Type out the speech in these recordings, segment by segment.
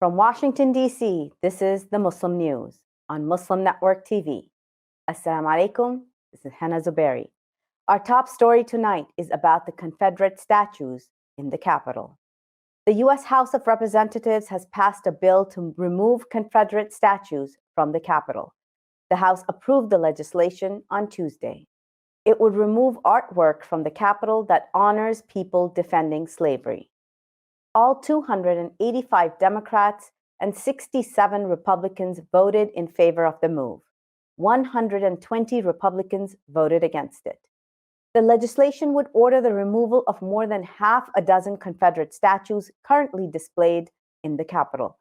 From Washington, D.C., this is the Muslim News on Muslim Network TV. Assalamu alaikum, this is Hannah Zuberi. Our top story tonight is about the Confederate statues in the Capitol. The U.S. House of Representatives has passed a bill to remove Confederate statues from the Capitol. The House approved the legislation on Tuesday. It would remove artwork from the Capitol that honors people defending slavery. All 285 Democrats and 67 Republicans voted in favor of the move. 120 Republicans voted against it. The legislation would order the removal of more than half a dozen Confederate statues currently displayed in the Capitol.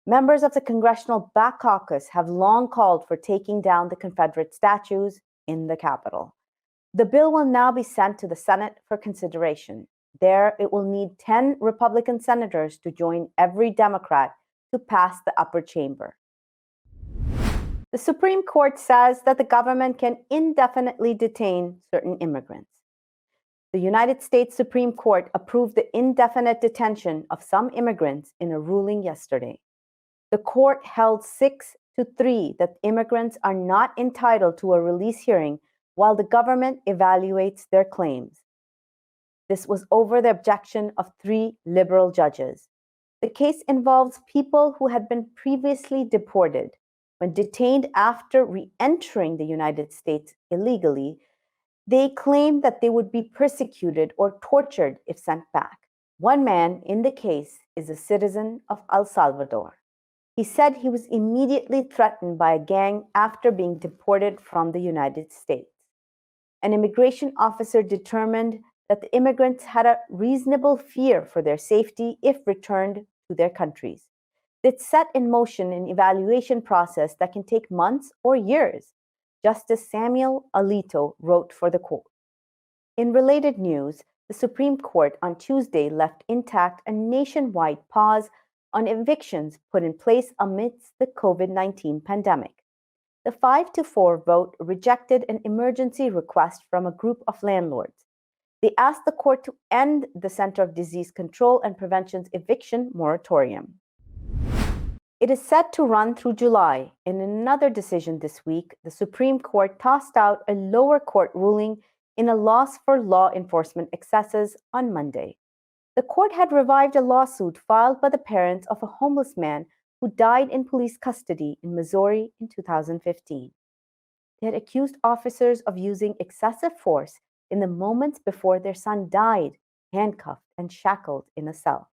Members of the Congressional Black Caucus have long called for taking down the Confederate statues in the Capitol. The bill will now be sent to the Senate for consideration. There, it will need 10 Republican senators to join every Democrat to pass the upper chamber. The Supreme Court says that the government can indefinitely detain certain immigrants. The United States Supreme Court approved the indefinite detention of some immigrants in a ruling yesterday. The court held 6-3 that immigrants are not entitled to a release hearing while the government evaluates their claims. This was over the objection of 3 liberal judges. The case involves people who had been previously deported. When detained after re-entering the United States illegally, they claimed that they would be persecuted or tortured if sent back. One man in the case is a citizen of El Salvador. He said he was immediately threatened by a gang after being deported from the United States. An immigration officer determined that the immigrants had a reasonable fear for their safety if returned to their countries. It set in motion an evaluation process that can take months or years, Justice Samuel Alito wrote for the court. In related news, the Supreme Court on Tuesday left intact a nationwide pause on evictions put in place amidst the COVID-19 pandemic. The 5-4 vote rejected an emergency request from a group of landlords. They asked the court to end the Center of Disease Control and Prevention's eviction moratorium. It is set to run through July. In another decision this week, the Supreme Court tossed out a lower court ruling in a loss for law enforcement excesses on Monday. The court had revived a lawsuit filed by the parents of a homeless man who died in police custody in Missouri in 2015. They had accused officers of using excessive force in the moments before their son died, handcuffed and shackled in a cell.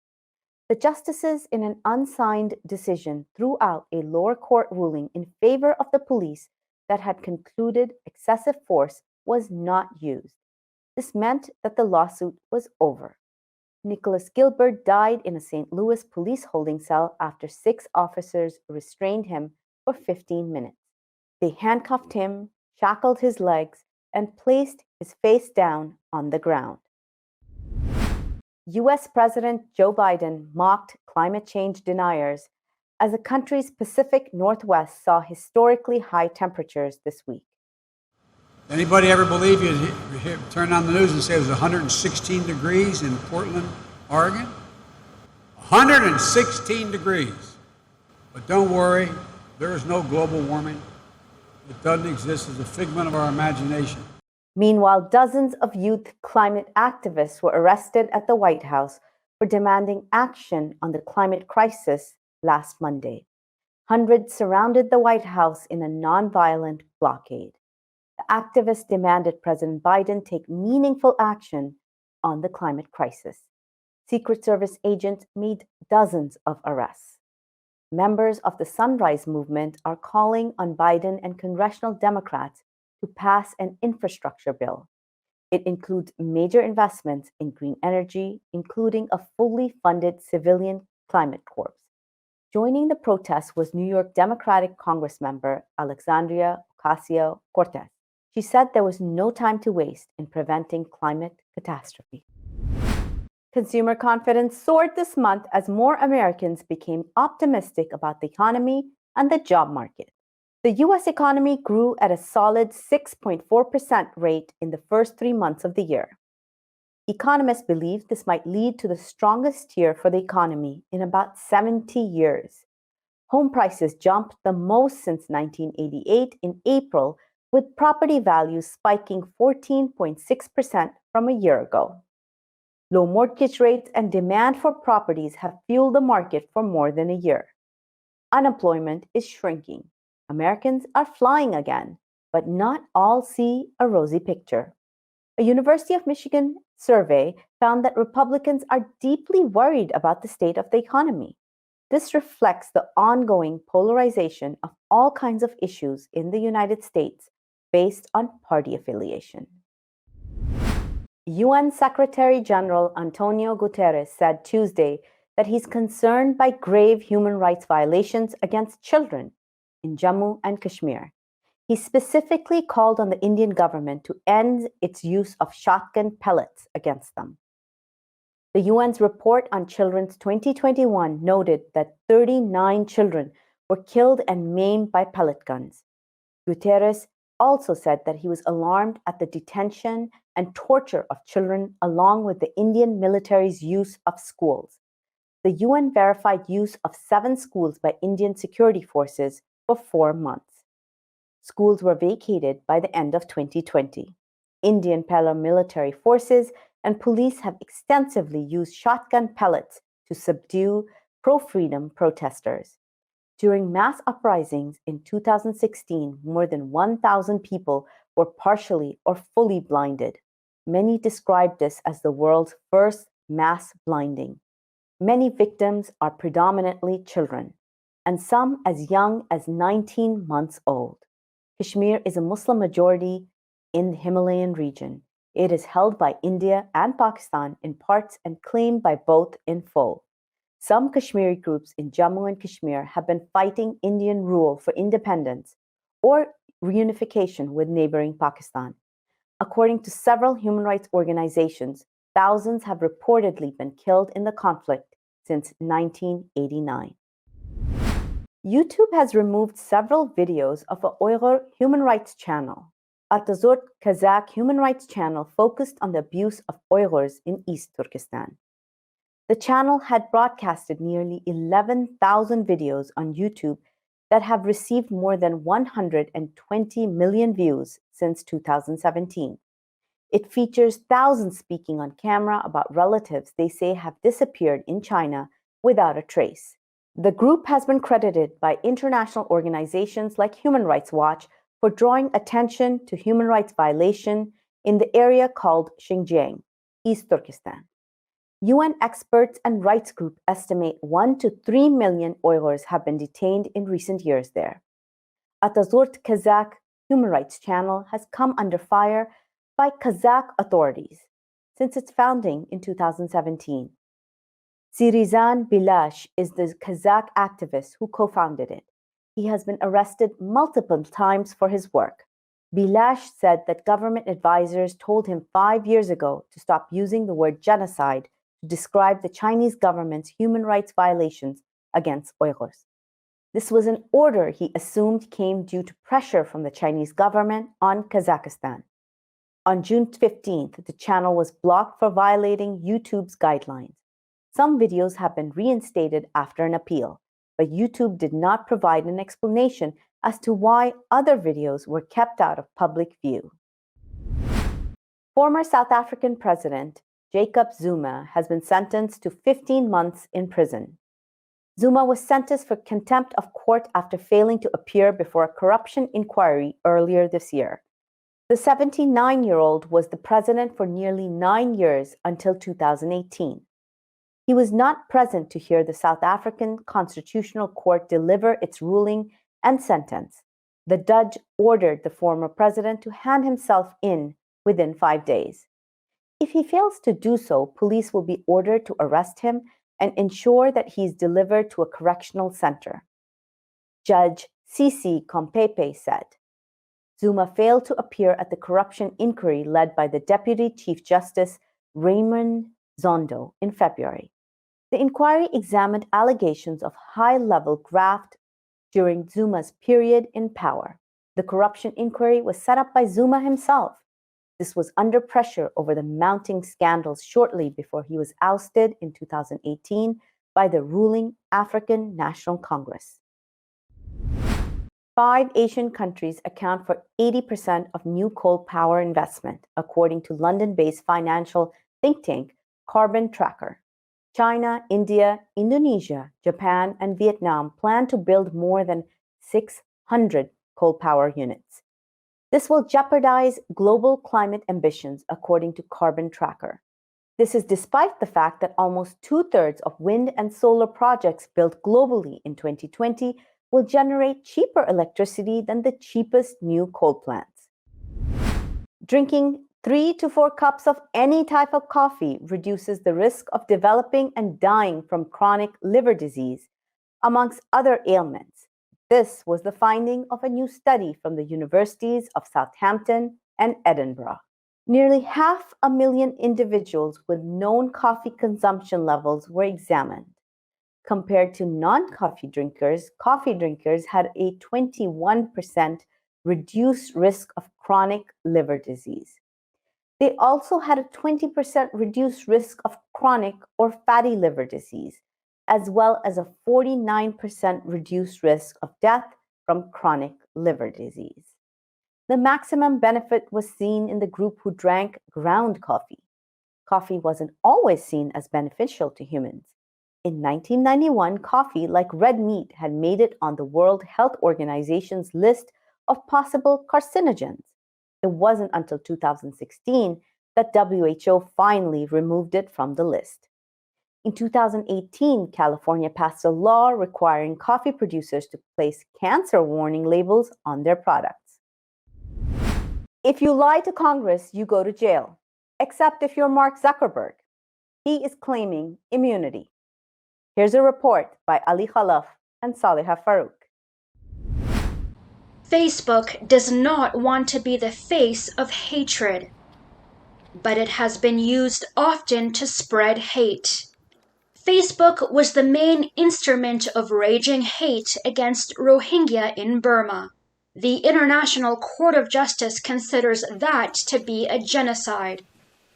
The justices, in an unsigned decision, threw out a lower court ruling in favor of the police that had concluded excessive force was not used. This meant that the lawsuit was over. Nicholas Gilbert died in a St. Louis police holding cell after 6 officers restrained him for 15 minutes. They handcuffed him, shackled his legs, and placed his face down on the ground. U.S. President Joe Biden mocked climate change deniers as the country's Pacific Northwest saw historically high temperatures this week. Anybody ever believe you turn on the news and say it was 116 degrees in Portland, Oregon? 116 degrees. But don't worry, there is no global warming. It doesn't exist. It's a figment of our imagination. Meanwhile, dozens of youth climate activists were arrested at the White House for demanding action on the climate crisis last Monday. Hundreds surrounded the White House in a nonviolent blockade. The activists demanded President Biden take meaningful action on the climate crisis. Secret Service agents made dozens of arrests. Members of the Sunrise Movement are calling on Biden and congressional Democrats to pass an infrastructure bill. It includes major investments in green energy, including a fully funded civilian climate corps. Joining the protest was New York Democratic Congressmember Alexandria Ocasio-Cortez. She said there was no time to waste in preventing climate catastrophe. Consumer confidence soared this month as more Americans became optimistic about the economy and the job market. The U.S. economy grew at a solid 6.4% rate in the first 3 months of the year. economists believe this might lead to the strongest year for the economy in about 70 years. Home prices jumped the most since 1988 in April, with property values spiking 14.6% from a year ago. Low mortgage rates and demand for properties have fueled the market for more than a year. Unemployment is shrinking. Americans are flying again, but not all see a rosy picture. A University of Michigan survey found that Republicans are deeply worried about the state of the economy. This reflects the ongoing polarization of all kinds of issues in the United States based on party affiliation. UN Secretary General Antonio Guterres said Tuesday that he's concerned by grave human rights violations against children in Jammu and Kashmir. He specifically called on the Indian government to end its use of shotgun pellets against them. The UN's report on children's 2021 noted that 39 children were killed and maimed by pellet guns. Guterres also said that he was alarmed at the detention and torture of children, along with the Indian military's use of schools. The UN verified use of 7 schools by Indian security forces for 4 months. Schools were vacated by the end of 2020. Indian paramilitary forces and police have extensively used shotgun pellets to subdue pro-freedom protesters. During mass uprisings in 2016, more than 1,000 people were partially or fully blinded. Many described this as the world's first mass blinding. Many victims are predominantly children, and some as young as 19 months old. Kashmir is a Muslim majority in the Himalayan region. It is held by India and Pakistan in parts and claimed by both in full. Some Kashmiri groups in Jammu and Kashmir have been fighting Indian rule for independence or reunification with neighboring Pakistan. According to several human rights organizations, thousands have reportedly been killed in the conflict since 1989. YouTube has removed several videos of a Uyghur human rights channel. Atazurt Kazakh human rights channel focused on the abuse of Uyghurs in East Turkestan. The channel had broadcasted nearly 11,000 videos on YouTube that have received more than 120 million views since 2017. It features thousands speaking on camera about relatives they say have disappeared in China without a trace. The group has been credited by international organizations like Human Rights Watch for drawing attention to human rights violation in the area called Xinjiang, East Turkestan. UN experts and rights groups estimate 1 to 3 million Uyghurs have been detained in recent years there. Atazurt Kazakh human rights channel has come under fire by Kazakh authorities since its founding in 2017. Sirizan Bilash is the Kazakh activist who co-founded it. He has been arrested multiple times for his work. Bilash said that government advisors told him 5 years ago to stop using the word genocide to describe the Chinese government's human rights violations against Uyghurs. This was an order he assumed came due to pressure from the Chinese government on Kazakhstan. On June 15th, the channel was blocked for violating YouTube's guidelines. Some videos have been reinstated after an appeal, but YouTube did not provide an explanation as to why other videos were kept out of public view. Former South African President Jacob Zuma has been sentenced to 15 months in prison. Zuma was sentenced for contempt of court after failing to appear before a corruption inquiry earlier this year. The 79-year-old was the president for nearly 9 years until 2018. He was not present to hear the South African Constitutional Court deliver its ruling and sentence. The judge ordered the former president to hand himself in within 5 days. If he fails to do so, police will be ordered to arrest him and ensure that he is delivered to a correctional center. Judge Sisi Kompepe said. Zuma failed to appear at the corruption inquiry led by the Deputy Chief Justice Raymond Zondo in February. The inquiry examined allegations of high-level graft during Zuma's period in power. The corruption inquiry was set up by Zuma himself. This was under pressure over the mounting scandals shortly before he was ousted in 2018 by the ruling African National Congress. 5 Asian countries account for 80% of new coal power investment, according to London-based financial think tank Carbon Tracker. China, India, Indonesia, Japan, and Vietnam plan to build more than 600 coal power units. This will jeopardize global climate ambitions, according to Carbon Tracker. This is despite the fact that almost 2/3 of wind and solar projects built globally in 2020 will generate cheaper electricity than the cheapest new coal plants. Drinking 3 to 4 cups of any type of coffee reduces the risk of developing and dying from chronic liver disease, amongst other ailments. This was the finding of a new study from the universities of Southampton and Edinburgh. Nearly 500,000 individuals with known coffee consumption levels were examined. Compared to non-coffee drinkers, coffee drinkers had a 21% reduced risk of chronic liver disease. They also had a 20% reduced risk of chronic or fatty liver disease, as well as a 49% reduced risk of death from chronic liver disease. The maximum benefit was seen in the group who drank ground coffee. Coffee wasn't always seen as beneficial to humans. In 1991, coffee, like red meat, had made it on the World Health Organization's list of possible carcinogens. It wasn't until 2016 that WHO finally removed it from the list. In 2018, California passed a law requiring coffee producers to place cancer warning labels on their products. If you lie to Congress, you go to jail, except if you're Mark Zuckerberg. He is claiming immunity. Here's a report by Ali Khalaf and Saliha Farouk. Facebook does not want to be the face of hatred, but it has been used often to spread hate. Facebook was the main instrument of raging hate against Rohingya in Burma. The International Court of Justice considers that to be a genocide.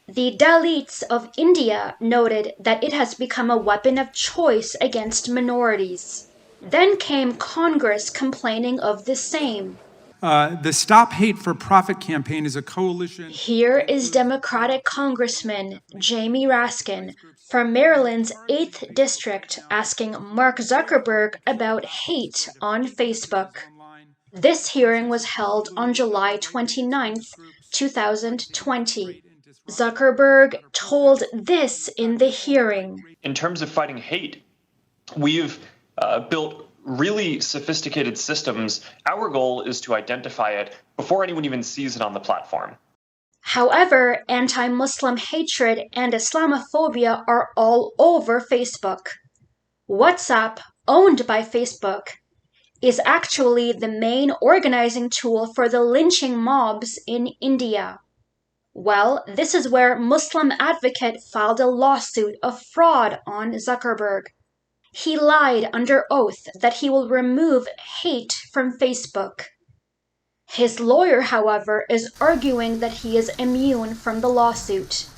The Dalits of India noted that it has become a weapon of choice against minorities. Then came Congress complaining of the same. The Stop Hate for Profit campaign is a coalition. Here is Democratic Congressman Jamie Raskin from Maryland's 8th District asking Mark Zuckerberg about hate on Facebook. This hearing was held on July 29, 2020. Zuckerberg told this in the hearing. In terms of fighting hate, we've built really sophisticated systems. Our goal is to identify it before anyone even sees it on the platform. However, anti-Muslim hatred and Islamophobia are all over Facebook. WhatsApp, owned by Facebook, is actually the main organizing tool for the lynching mobs in India. Well, this is where Muslim Advocate filed a lawsuit of fraud on Zuckerberg. He lied under oath that he will remove hate from Facebook. His lawyer, however, is arguing that he is immune from the lawsuit.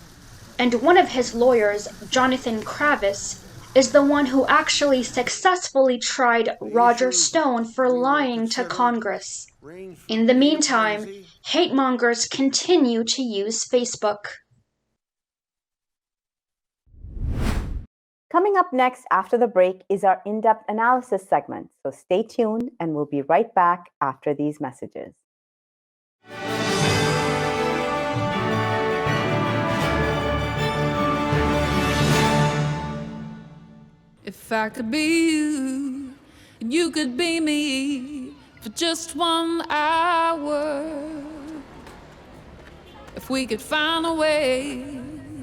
And one of his lawyers, Jonathan Kravis, is the one who actually successfully tried Roger Stone for lying to Congress. In the meantime, hate mongers continue to use Facebook. Coming up next after the break is our in-depth analysis segment, so stay tuned and we'll be right back after these messages. If I could be you, and you could be me for just 1 hour. If we could find a way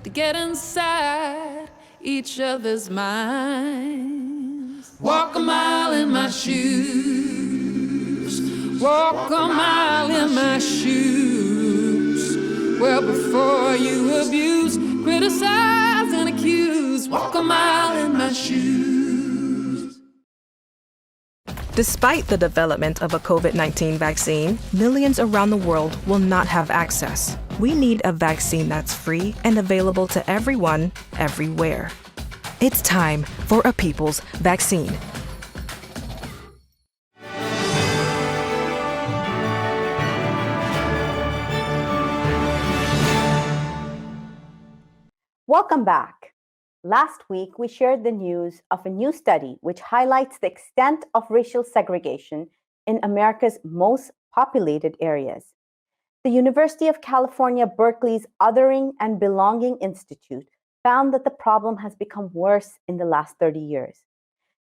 to get inside each other's minds. Walk a mile in my shoes. Walk a mile in my shoes. Well, before you abuse, criticize and accuse. Walk a mile in my shoes. Despite the development of a COVID-19 vaccine, millions around the world will not have access. We need a vaccine that's free and available to everyone, everywhere. It's time for a people's vaccine. Welcome back. Last week, we shared the news of a new study which highlights the extent of racial segregation in America's most populated areas. The University of California, Berkeley's Othering and Belonging Institute found that the problem has become worse in the last 30 years.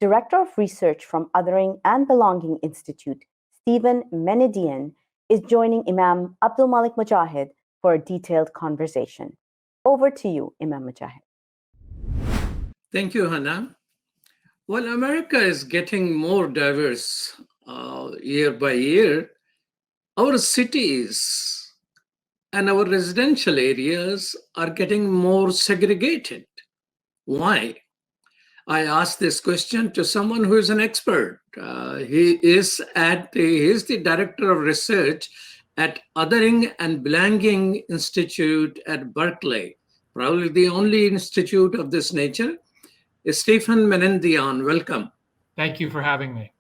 Director of Research from Othering and Belonging Institute, Stephen Menedian, is joining Imam Abdul Malik Mujahid for a detailed conversation. Over to you, Imam Mujahid. Thank you, Hannah. Well, America is getting more diverse year by year. Our cities and our residential areas are getting more segregated. Why? I asked this question to someone who is an expert. He is the director of research at Othering and Belonging Institute at Berkeley, probably the only institute of this nature. Stephen Menedian, welcome. Thank you for having me.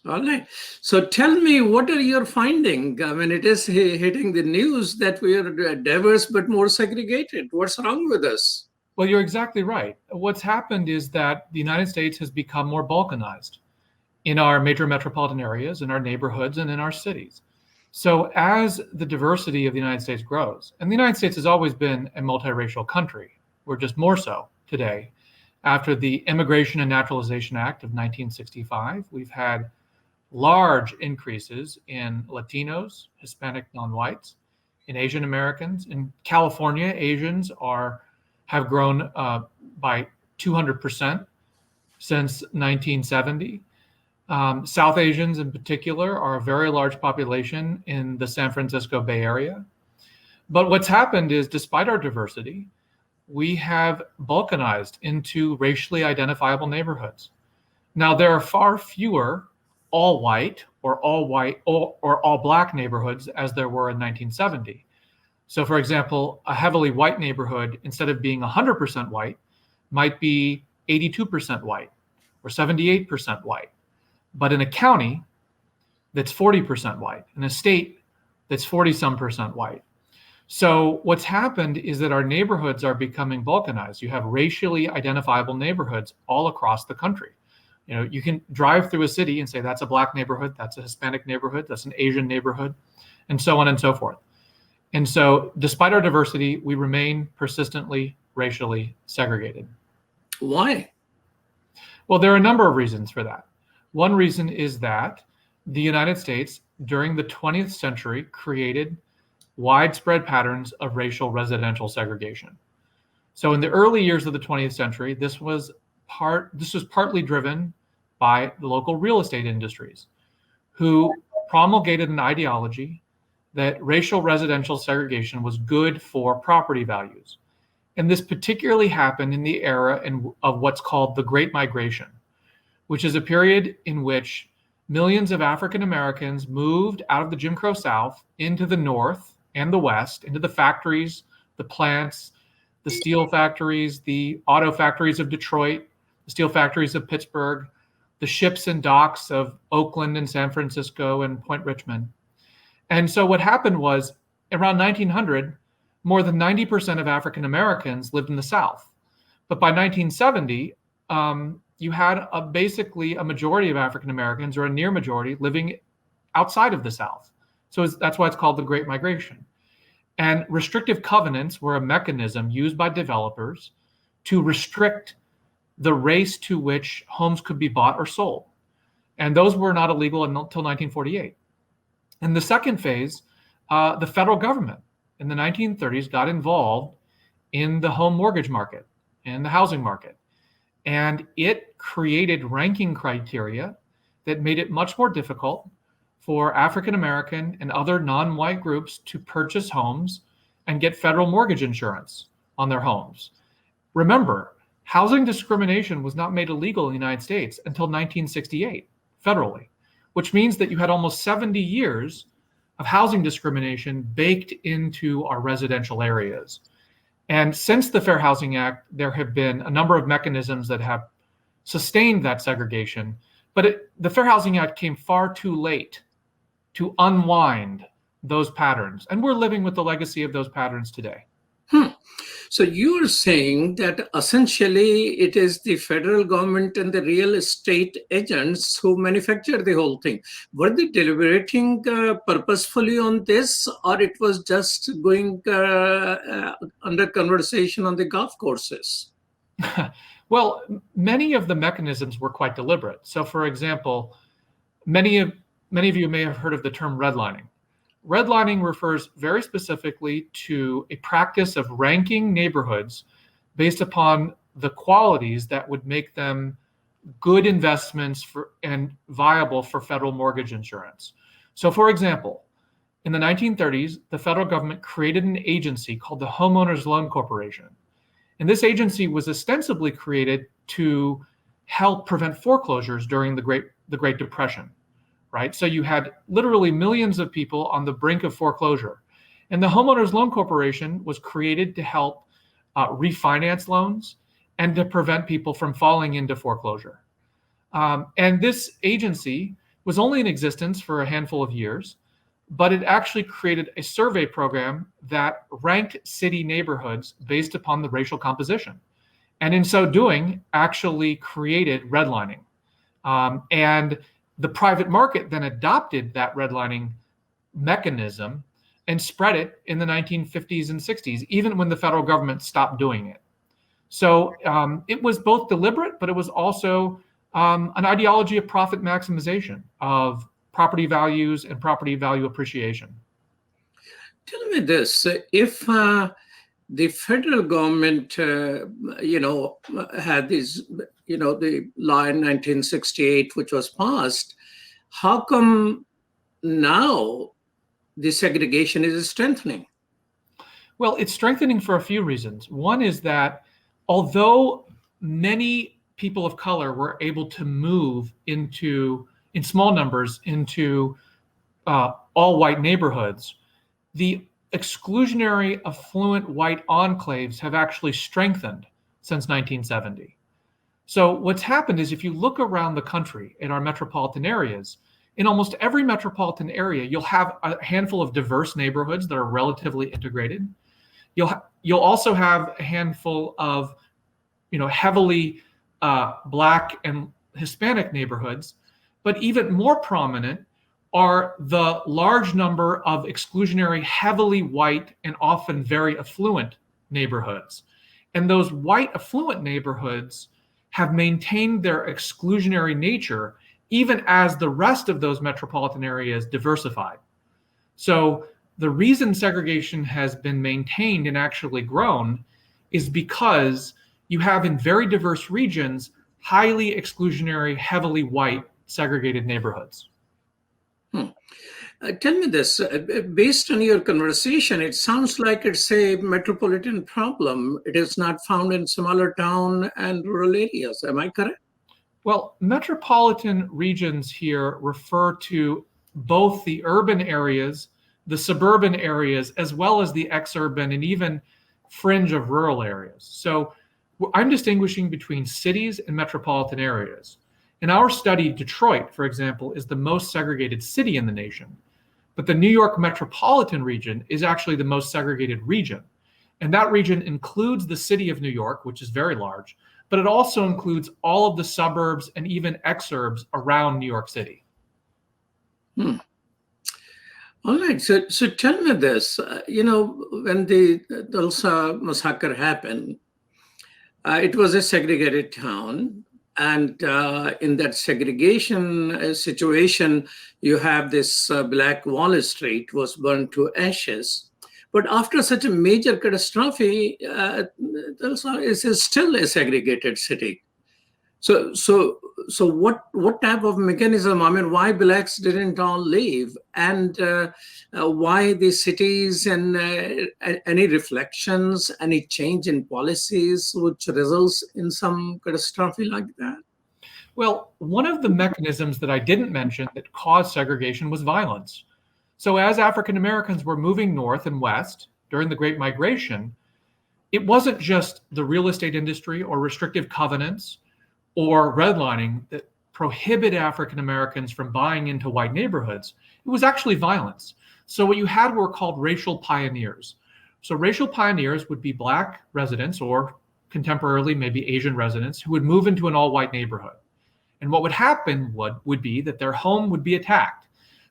All right. So tell me, what are your findings? I mean, it is hitting the news that we are diverse but more segregated. What's wrong with us? Well, you're exactly right. What's happened is that the United States has become more balkanized in our major metropolitan areas, in our neighborhoods, and in our cities. So as the diversity of the United States grows, and the United States has always been a multiracial country, we're just more so today. After the Immigration and Naturalization Act of 1965, we've had large increases in Latinos, Hispanic non-whites, in Asian Americans. In California, Asians have grown by 200% since 1970. South Asians in particular are a very large population in the San Francisco Bay Area. But what's happened is, despite our diversity, we have balkanized into racially identifiable neighborhoods. Now, there are far fewer all white or all black neighborhoods as there were in 1970. So, for example, a heavily white neighborhood, instead of being 100% white, might be 82% white or 78% white. But in a county that's 40% white, in a state that's 40-some% white. So what's happened is that our neighborhoods are becoming balkanized. You have racially identifiable neighborhoods all across the country. You know, you can drive through a city and say, that's a black neighborhood, that's a Hispanic neighborhood, that's an Asian neighborhood, and so on and so forth. And so despite our diversity, we remain persistently racially segregated. Why? Well, there are a number of reasons for that. One reason is that the United States during the 20th century created widespread patterns of racial residential segregation. So in the early years of the 20th century, this was partly driven by the local real estate industries, who promulgated an ideology that racial residential segregation was good for property values. And this particularly happened in the era of what's called the Great Migration, which is a period in which millions of African Americans moved out of the Jim Crow South into the North and the West, into the factories, the plants, the steel factories, the auto factories of Detroit, the steel factories of Pittsburgh, the ships and docks of Oakland and San Francisco and Point Richmond. And so what happened was, around 1900, more than 90% of African Americans lived in the South. But by 1970, you had basically a majority of African Americans, or a near majority, living outside of the South. So that's why it's called the Great Migration. And restrictive covenants were a mechanism used by developers to restrict the race to which homes could be bought or sold. And those were not illegal until 1948. In the second phase, the federal government in the 1930s got involved in the home mortgage market and the housing market. And it created ranking criteria that made it much more difficult for African American and other non-white groups to purchase homes and get federal mortgage insurance on their homes. Remember, housing discrimination was not made illegal in the United States until 1968, federally, which means that you had almost 70 years of housing discrimination baked into our residential areas. And since the Fair Housing Act, there have been a number of mechanisms that have sustained that segregation, but the Fair Housing Act came far too late to unwind those patterns. And we're living with the legacy of those patterns today. So you're saying that essentially it is the federal government and the real estate agents who manufacture the whole thing. Were they deliberating purposefully on this, or it was just going under conversation on the golf courses? Well, many of the mechanisms were quite deliberate. So for example, many of you may have heard of the term redlining. Redlining refers very specifically to a practice of ranking neighborhoods based upon the qualities that would make them good investments and viable for federal mortgage insurance. So for example, in the 1930s, the federal government created an agency called the Homeowners Loan Corporation. And this agency was ostensibly created to help prevent foreclosures during the Great Depression. Right? So you had literally millions of people on the brink of foreclosure. And the Homeowners Loan Corporation was created to help refinance loans and to prevent people from falling into foreclosure. And this agency was only in existence for a handful of years, but it actually created a survey program that ranked city neighborhoods based upon the racial composition. And in so doing, actually created redlining. And the private market then adopted that redlining mechanism and spread it in the 1950s and 60s, even when the federal government stopped doing it. So it was both deliberate, but it was also an ideology of profit maximization, of property values and property value appreciation. Tell me this, if the federal government, had these, the law in 1968, which was passed, how come now the segregation is strengthening? Well, it's strengthening for a few reasons. One is that although many people of color were able to move in small numbers into all white neighborhoods, the exclusionary affluent white enclaves have actually strengthened since 1970. So what's happened is if you look around the country in our metropolitan areas, in almost every metropolitan area, you'll have a handful of diverse neighborhoods that are relatively integrated. You'll also have a handful of heavily Black and Hispanic neighborhoods, but even more prominent are the large number of exclusionary, heavily white, and often very affluent neighborhoods. And those white affluent neighborhoods have maintained their exclusionary nature even as the rest of those metropolitan areas diversified. So the reason segregation has been maintained and actually grown is because you have in very diverse regions, highly exclusionary, heavily white segregated neighborhoods. Tell me this, based on your conversation, it sounds like it's a metropolitan problem. It is not found in smaller town and rural areas. Am I correct? Well, metropolitan regions here refer to both the urban areas, the suburban areas, as well as the exurban and even fringe of rural areas. So I'm distinguishing between cities and metropolitan areas. In our study, Detroit, for example, is the most segregated city in the nation. But the New York metropolitan region is actually the most segregated region. And that region includes the city of New York, which is very large, but it also includes all of the suburbs and even exurbs around New York City. All right, so tell me this, when the Tulsa massacre happened, it was a segregated town. And in that segregation situation, you have this Black Wall Street was burned to ashes. But after such a major catastrophe, Tulsa is still a segregated city. So what type of mechanism? I mean, why Blacks didn't all leave, and why the cities, and any reflections, any change in policies which results in some catastrophe like that? Well, one of the mechanisms that I didn't mention that caused segregation was violence. So as African Americans were moving north and west during the Great Migration, it wasn't just the real estate industry or restrictive covenants or redlining that prohibited African Americans from buying into white neighborhoods. It was actually violence. So what you had were called racial pioneers. So racial pioneers would be Black residents or contemporarily maybe Asian residents who would move into an all-white neighborhood. And what would happen would be that their home would be attacked.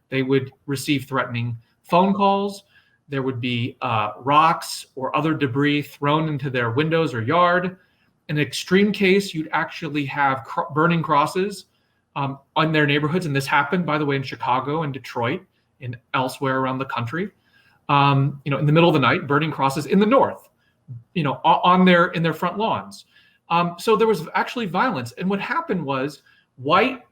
They would receive threatening phone calls. There would be rocks or other debris thrown into their windows or yard. In an extreme case, you'd actually have burning crosses on their neighborhoods. And this happened, by the way, in Chicago and Detroit and elsewhere around the country. In the middle of the night, burning crosses in the north, in their front lawns. So there was actually violence. And what happened was white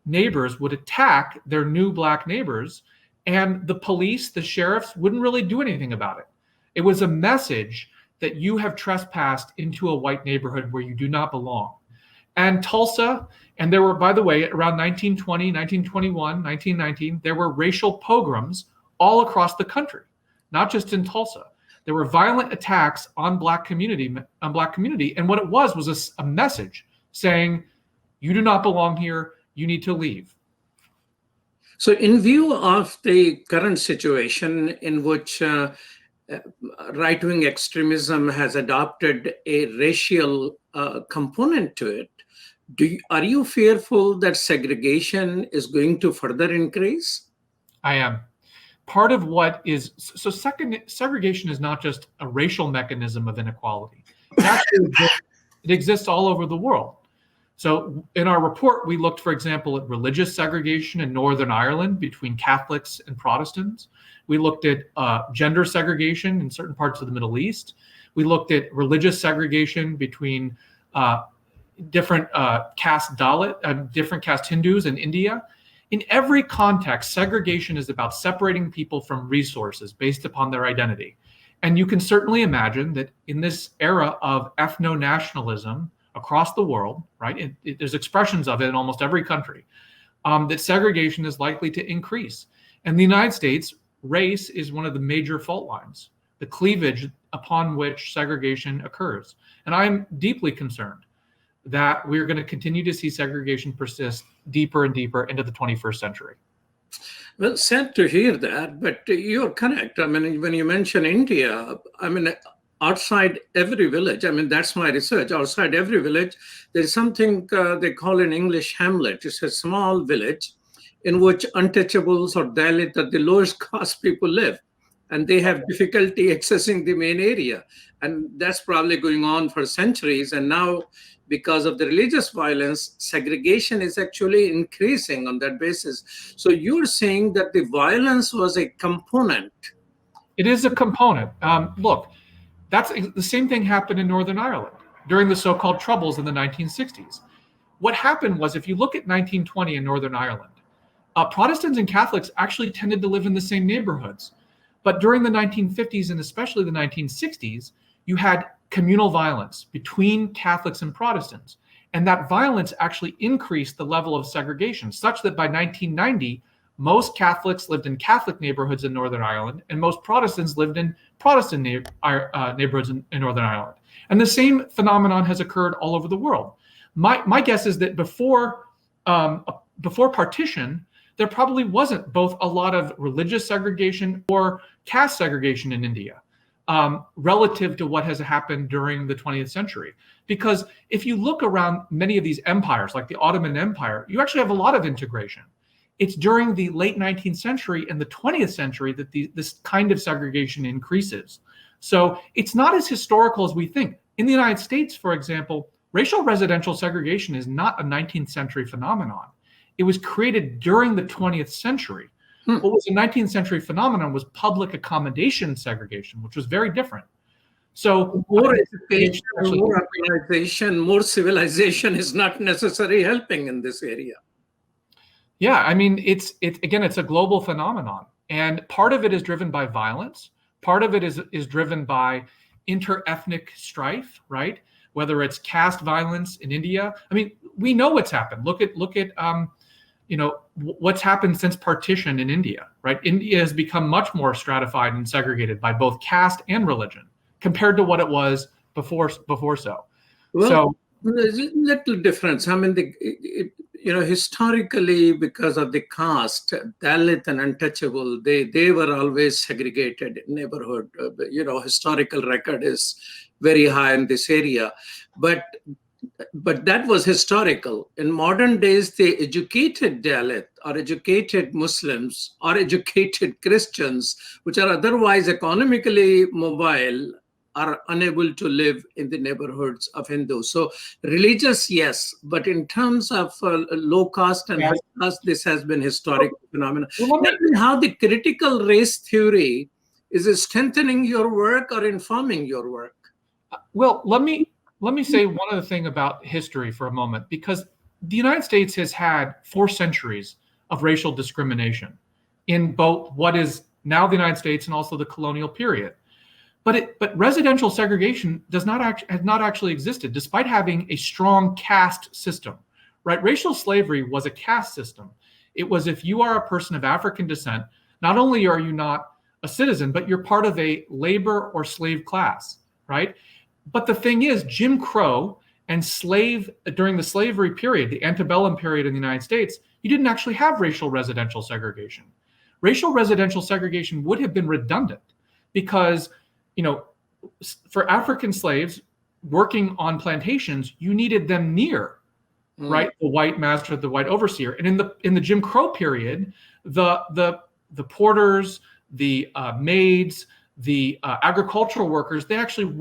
neighbors would attack their new Black neighbors, and the police, the sheriffs, wouldn't really do anything about it. It was a message that you have trespassed into a white neighborhood where you do not belong. And Tulsa, and there were, by the way, around 1920, 1921, 1919, there were racial pogroms all across the country, not just in Tulsa. There were violent attacks on Black community, and what it was a message saying, you do not belong here, you need to leave. So in view of the current situation in which right-wing extremism has adopted a racial component to it, are you fearful that segregation is going to further increase? I am. Part of segregation is not just a racial mechanism of inequality. It exists all over the world. So in our report, we looked, for example, at religious segregation in Northern Ireland between Catholics and Protestants. We looked at gender segregation in certain parts of the Middle East. We looked at religious segregation between different caste Dalit, different caste Hindus in India. In every context, segregation is about separating people from resources based upon their identity. And you can certainly imagine that in this era of ethno-nationalism across the world, right, there's expressions of it in almost every country, that segregation is likely to increase. And the United States, race is one of the major fault lines, the cleavage upon which segregation occurs. And I'm deeply concerned that we're going to continue to see segregation persist deeper and deeper into the 21st century. Well, sad to hear that, but you're correct. I mean, when you mention India, I mean, outside every village, I mean, that's my research, outside every village, there's something they call in English hamlet. It's a small village in which untouchables or Dalit or the lowest caste people live. And they have difficulty accessing the main area. And that's probably going on for centuries. And now, because of the religious violence, segregation is actually increasing on that basis. So you're saying that the violence was a component. It is a component. Look, that's the same thing happened in Northern Ireland during the so-called Troubles in the 1960s. What happened was, if you look at 1920 in Northern Ireland, Protestants and Catholics actually tended to live in the same neighborhoods. But during the 1950s and especially the 1960s, you had communal violence between Catholics and Protestants. And that violence actually increased the level of segregation, such that by 1990, most Catholics lived in Catholic neighborhoods in Northern Ireland, and most Protestants lived in Protestant neighborhoods in Northern Ireland. And the same phenomenon has occurred all over the world. My guess is that before partition, there probably wasn't both a lot of religious segregation or caste segregation in India relative to what has happened during the 20th century. Because if you look around many of these empires, like the Ottoman Empire, you actually have a lot of integration. It's during the late 19th century and the 20th century that this kind of segregation increases. So it's not as historical as we think. In the United States, for example, racial residential segregation is not a 19th century phenomenon. It was created during the 20th century. What was a 19th century phenomenon was public accommodation segregation, which was very different. So more education, more organization, more civilization is not necessarily helping in this area. Yeah, I mean, it's a global phenomenon. And part of it is driven by violence. Part of it is driven by inter-ethnic strife, right? Whether it's caste violence in India. I mean, we know what's happened. Look at what's happened since partition in India, right? India has become much more stratified and segregated by both caste and religion compared to what it was before so. Well, So there's a little difference. I mean, historically, because of the caste, Dalit and untouchable, they were always segregated in neighborhood. Historical record is very high in this area, but that was historical. In modern days, the educated Dalit or educated Muslims or educated Christians, which are otherwise economically mobile, are unable to live in the neighborhoods of Hindus. So religious, yes, but in terms of low caste and high caste, this has been historic phenomenon. Tell me how the critical race theory is strengthening your work or informing your work. Well, let me say one other thing about history for a moment, because the United States has had 4 centuries of racial discrimination in both what is now the United States and also the colonial period. But residential segregation has not actually existed, despite having a strong caste system, right? Racial slavery was a caste system. It was, if you are a person of African descent, not only are you not a citizen, but you're part of a labor or slave class, right? But the thing is, Jim Crow and during the slavery period, the antebellum period in the United States, you didn't actually have racial residential segregation. Racial residential segregation would have been redundant because, for African slaves working on plantations, you needed them near, right, the white master, the white overseer. And in the Jim Crow period, the porters, the maids, the agricultural workers, they actually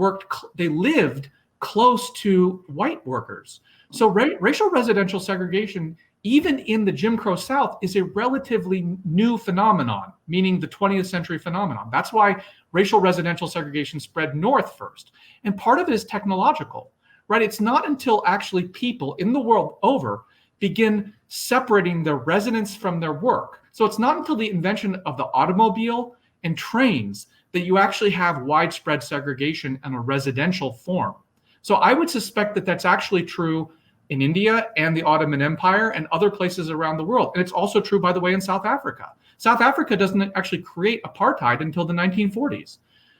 they lived close to white workers. So racial residential segregation, even in the Jim Crow South, is a relatively new phenomenon, meaning the 20th century phenomenon. That's why racial residential segregation spread north first. And part of it is technological, right? It's not until actually people in the world over begin separating their residence from their work. So it's not until the invention of the automobile and trains that you actually have widespread segregation in a residential form. So I would suspect that that's actually true in India and the Ottoman Empire and other places around the world. And it's also true, by the way, in South Africa. South Africa doesn't actually create apartheid until the 1940s.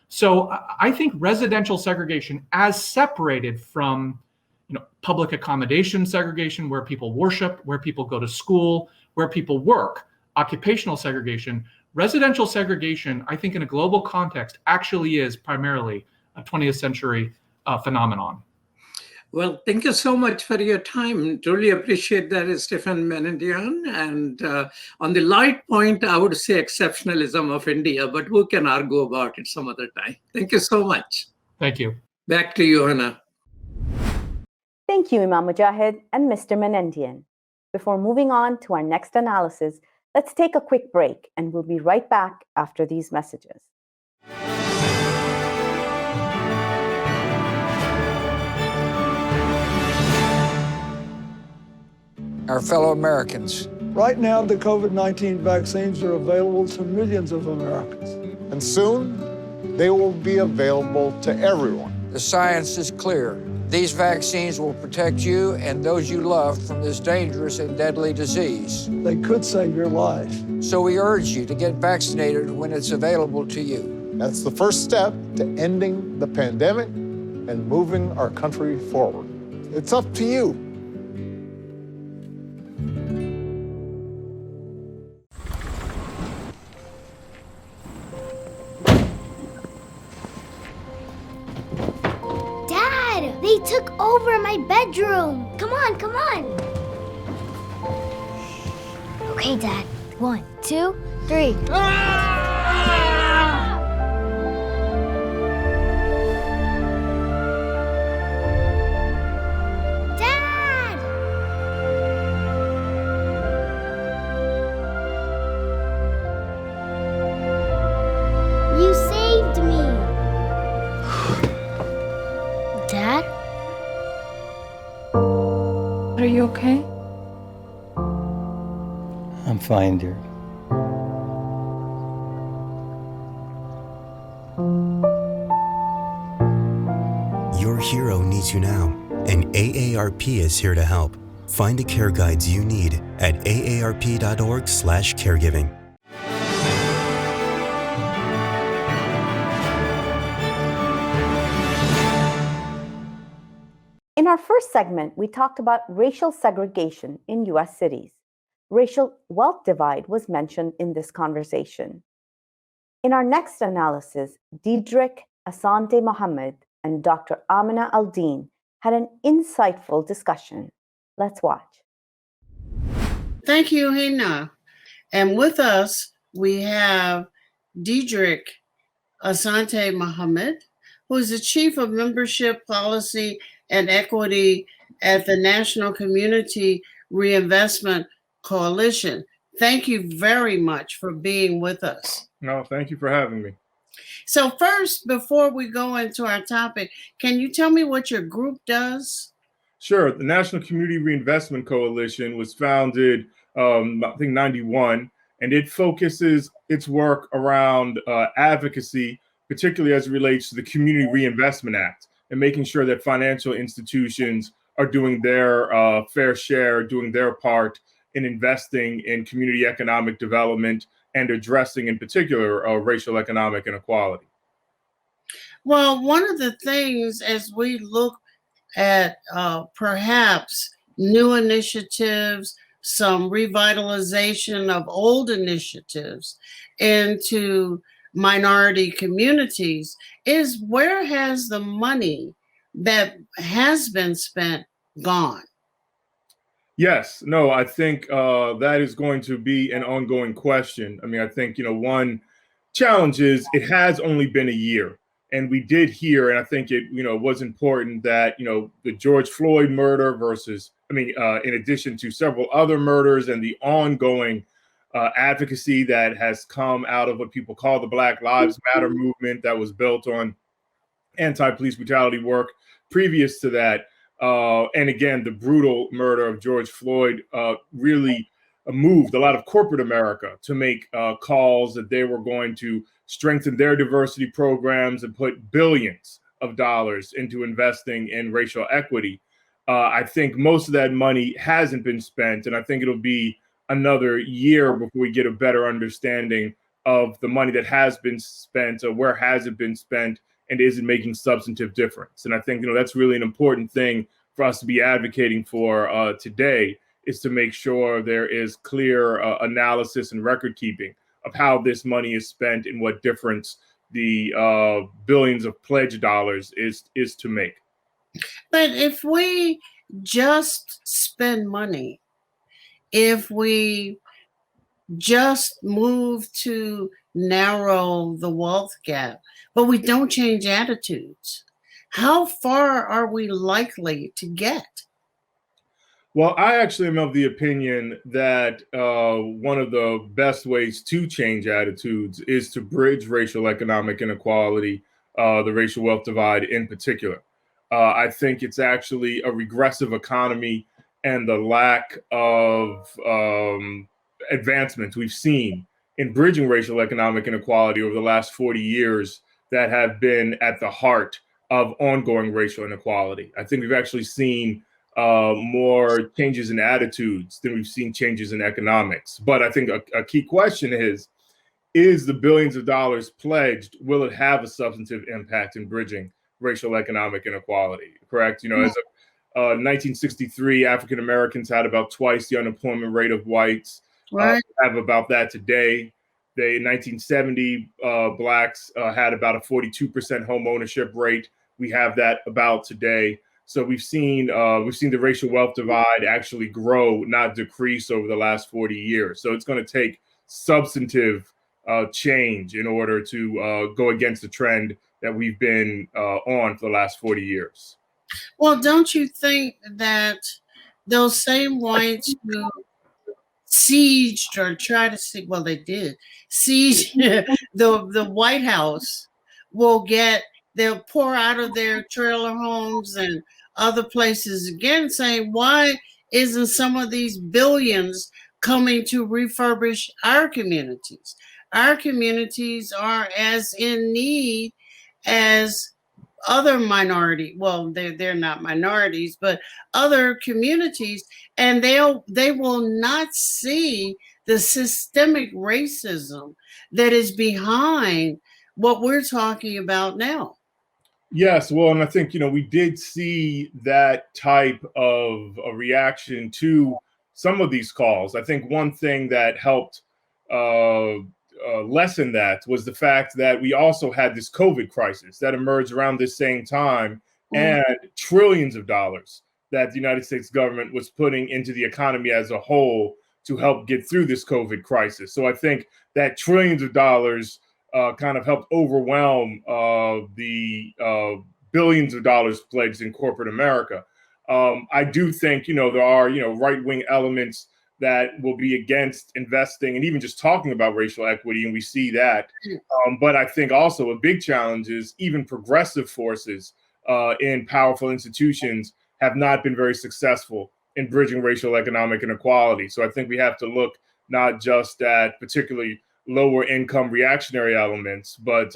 So I think residential segregation, as separated from public accommodation segregation, where people worship, where people go to school, where people work, occupational segregation, residential segregation, I think in a global context, actually is primarily a 20th century phenomenon. Well, thank you so much for your time. Truly appreciate that, Stephen Menendian. And on the light point, I would say exceptionalism of India, but we can argue about it some other time. Thank you so much. Thank you. Back to you, Hannah. Thank you, Imam Mujahid and Mr. Menendian. Before moving on to our next analysis, let's take a quick break, and we'll be right back after these messages. Our fellow Americans. Right now, the COVID-19 vaccines are available to millions of Americans. And soon, they will be available to everyone. The science is clear. These vaccines will protect you and those you love from this dangerous and deadly disease. They could save your life. So we urge you to get vaccinated when it's available to you. That's the first step to ending the pandemic and moving our country forward. It's up to you. They took over my bedroom. Come on, come on. Okay, Dad. 1, 2, 3. Dad! You saved me. Dad? Are you okay? I'm fine, dear. Your hero needs you now, and AARP is here to help. Find the care guides you need at aarp.org/caregiving. In our first segment, we talked about racial segregation in US cities. Racial wealth divide was mentioned in this conversation. In our next analysis, Diedrich Asante Mohammed and Dr. Amina Al-Din had an insightful discussion. Let's watch. Thank you, Hina. And with us, we have Diedrich Asante Mohammed, who is the Chief of Membership Policy and Equity at the National Community Reinvestment Coalition. Thank you very much for being with us. No, thank you for having me. So first, before we go into our topic, can you tell me what your group does? Sure. The National Community Reinvestment Coalition was founded, I think, 91, and it focuses its work around advocacy, particularly as it relates to the Community Reinvestment Act and making sure that financial institutions are doing their fair share, doing their part in investing in community economic development and addressing, in particular, racial economic inequality. Well, one of the things as we look at perhaps new initiatives, some revitalization of old initiatives into minority communities, is where has the money that has been spent gone? Yes, no, I think that is going to be an ongoing question. I mean, I think, one challenge is it has only been a year. And we did hear, and I think it, was important that, the George Floyd murder in addition to several other murders and the ongoing advocacy that has come out of what people call the Black Lives Matter movement that was built on anti-police brutality work previous to that. And again, the brutal murder of George Floyd really moved a lot of corporate America to make calls that they were going to strengthen their diversity programs and put billions of dollars into investing in racial equity. I think most of that money hasn't been spent, and I think it'll be another year before we get a better understanding of the money that has been spent, or where has it been spent, and is it making substantive difference? And I think that's really an important thing for us to be advocating for today, is to make sure there is clear analysis and record keeping of how this money is spent and what difference the billions of pledge dollars is to make. But if we just spend money, if we just move to narrow the wealth gap, but we don't change attitudes, how far are we likely to get? Well, I actually am of the opinion that one of the best ways to change attitudes is to bridge racial economic inequality, the racial wealth divide in particular. I think it's actually a regressive economy, and the lack of advancements we've seen in bridging racial economic inequality over the last 40 years that have been at the heart of ongoing racial inequality. I think we've actually seen more changes in attitudes than we've seen changes in economics. But I think a key question is the billions of dollars pledged, will it have a substantive impact in bridging racial economic inequality? Correct? As of 1963, African Americans had about twice the unemployment rate of whites. Right. Have about that today. In 1970, blacks had about a 42% home ownership rate. We have that about today. So we've seen the racial wealth divide actually grow, not decrease, over the last 40 years. So it's going to take substantive change in order to go against the trend that we've been on for the last 40 years. Well, don't you think that those same whites who sieged or tried to see, well, they did siege the White House they'll pour out of their trailer homes and other places again, saying, why isn't some of these billions coming to refurbish our communities? Our communities are as in need as other minority, well, they're not minorities, but other communities, and they will not see the systemic racism that is behind what we're talking about now. Yes, well, and I think, we did see that type of a reaction to some of these calls. I think one thing that helped lessen that was the fact that we also had this COVID crisis that emerged around this same time, and trillions of dollars that the United States government was putting into the economy as a whole to help get through this COVID crisis. So I think that trillions of dollars kind of helped overwhelm the billions of dollars pledged in corporate America. I do think, there are, right-wing elements that will be against investing and even just talking about racial equity, and we see that. But I think also a big challenge is even progressive forces in powerful institutions have not been very successful in bridging racial economic inequality. So I think we have to look not just at particularly lower income reactionary elements, but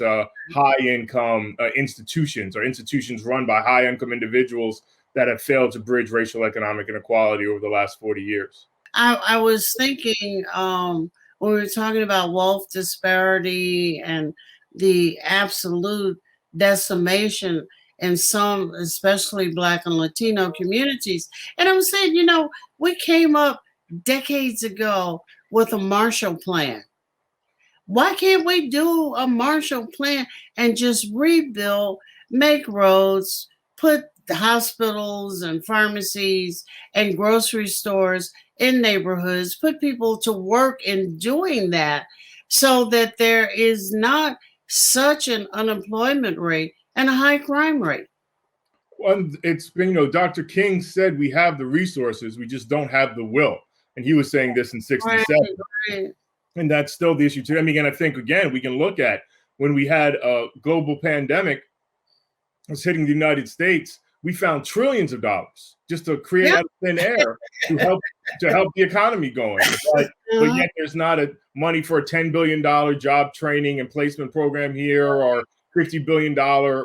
high income institutions, or institutions run by high income individuals that have failed to bridge racial economic inequality over the last 40 years. I was thinking when we were talking about wealth disparity and the absolute decimation in some, especially Black and Latino communities. And I'm saying, we came up decades ago with a Marshall Plan. Why can't we do a Marshall Plan and just rebuild, make roads, put the hospitals and pharmacies and grocery stores in neighborhoods, put people to work in doing that so that there is not such an unemployment rate and a high crime rate? Well, it's been, Dr. King said we have the resources, we just don't have the will. And he was saying this in 67. Right. And that's still the issue today. I mean, and I think, again, we can look at when we had a global pandemic was hitting the United States, we found trillions of dollars just to create out of thin air to help the economy going. But yet there's not money for a $10 billion job training and placement program here, or $50 billion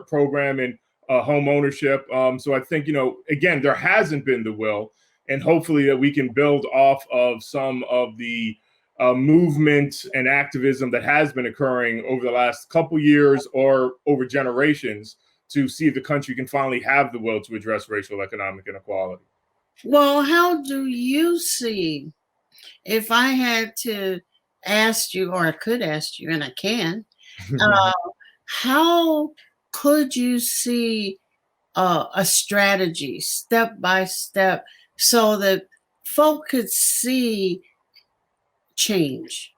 program in home ownership. So I think, again, there hasn't been the will, and hopefully that we can build off of some of the movement and activism that has been occurring over the last couple years or over generations to see if the country can finally have the will to address racial economic inequality. Well, how do you see, if I had to ask you, or I could ask you, and I can, how could you see a strategy step by step so that folk could see change?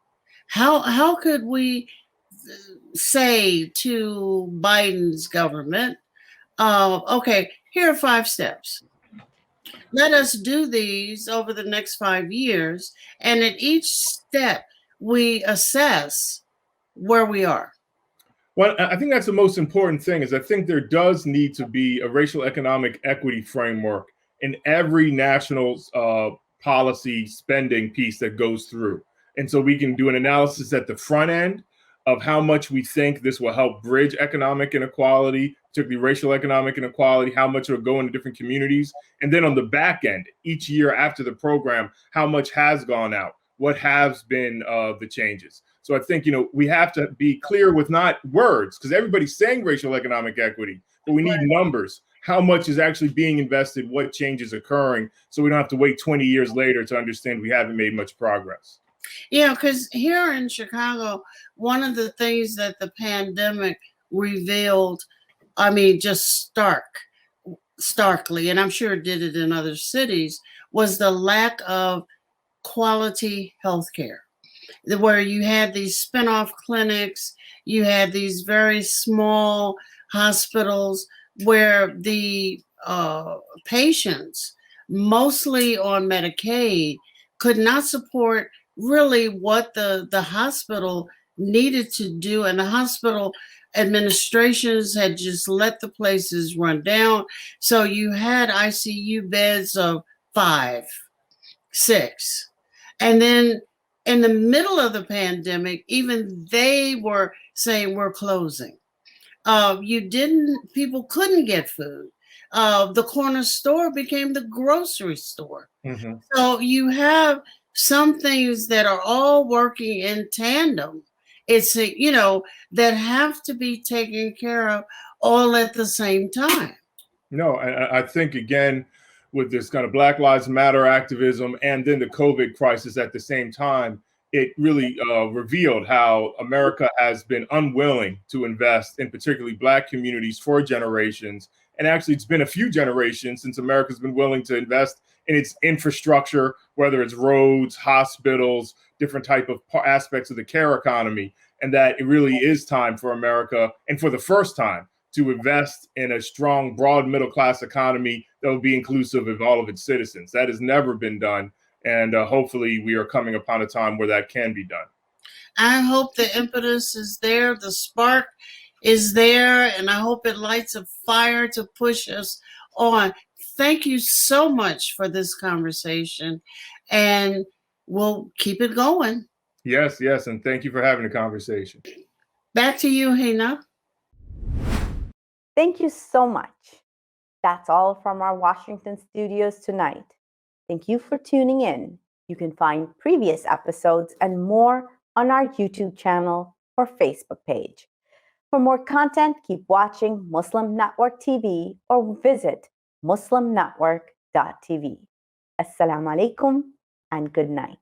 How could we say to Biden's government, okay, here are 5 steps. Let us do these over the next 5 years, and at each step we assess where we are. Well, I think that's the most important thing, is I think there does need to be a racial economic equity framework in every national policy spending piece that goes through. And so we can do an analysis at the front end of how much we think this will help bridge economic inequality, particularly racial economic inequality, how much will go into different communities. And then on the back end, each year after the program, how much has gone out, what has been the changes. So I think, we have to be clear with not words, because everybody's saying racial economic equity, but we need numbers. How much is actually being invested, what changes occurring, so we don't have to wait 20 years later to understand we haven't made much progress. Yeah, because here in Chicago, one of the things that the pandemic revealed, I mean, just starkly, and I'm sure it did it in other cities, was the lack of quality healthcare, where you had these spin-off clinics, you had these very small hospitals where the patients, mostly on Medicaid, could not support really what the hospital needed to do, and the hospital administrations had just let the places run down. So you had ICU beds of 5, 6, and then in the middle of the pandemic, even they were saying we're closing. People couldn't get food. The corner store became the grocery store. Mhm. So you have some things that are all working in tandem. It's, that have to be taken care of all at the same time. No, I think again, with this kind of Black Lives Matter activism and then the COVID crisis at the same time, it really revealed how America has been unwilling to invest in particularly Black communities for generations. And actually, it's been a few generations since America's been willing to invest in its infrastructure, whether it's roads, hospitals, different type of aspects of the care economy, and that it really is time for America, and for the first time, to invest in a strong, broad middle class economy that will be inclusive of all of its citizens. That has never been done. And hopefully we are coming upon a time where that can be done. I hope the impetus is there, the spark is there, and I hope it lights a fire to push us on. Thank you so much for this conversation, and we'll keep it going. Yes, yes, and thank you for having the conversation. Back to you, Hina. Thank you so much. That's all from our Washington studios tonight. Thank you for tuning in. You can find previous episodes and more on our YouTube channel or Facebook page. For more content, keep watching Muslim Network TV or visit muslimnetwork.tv. Assalamu alaikum and good night.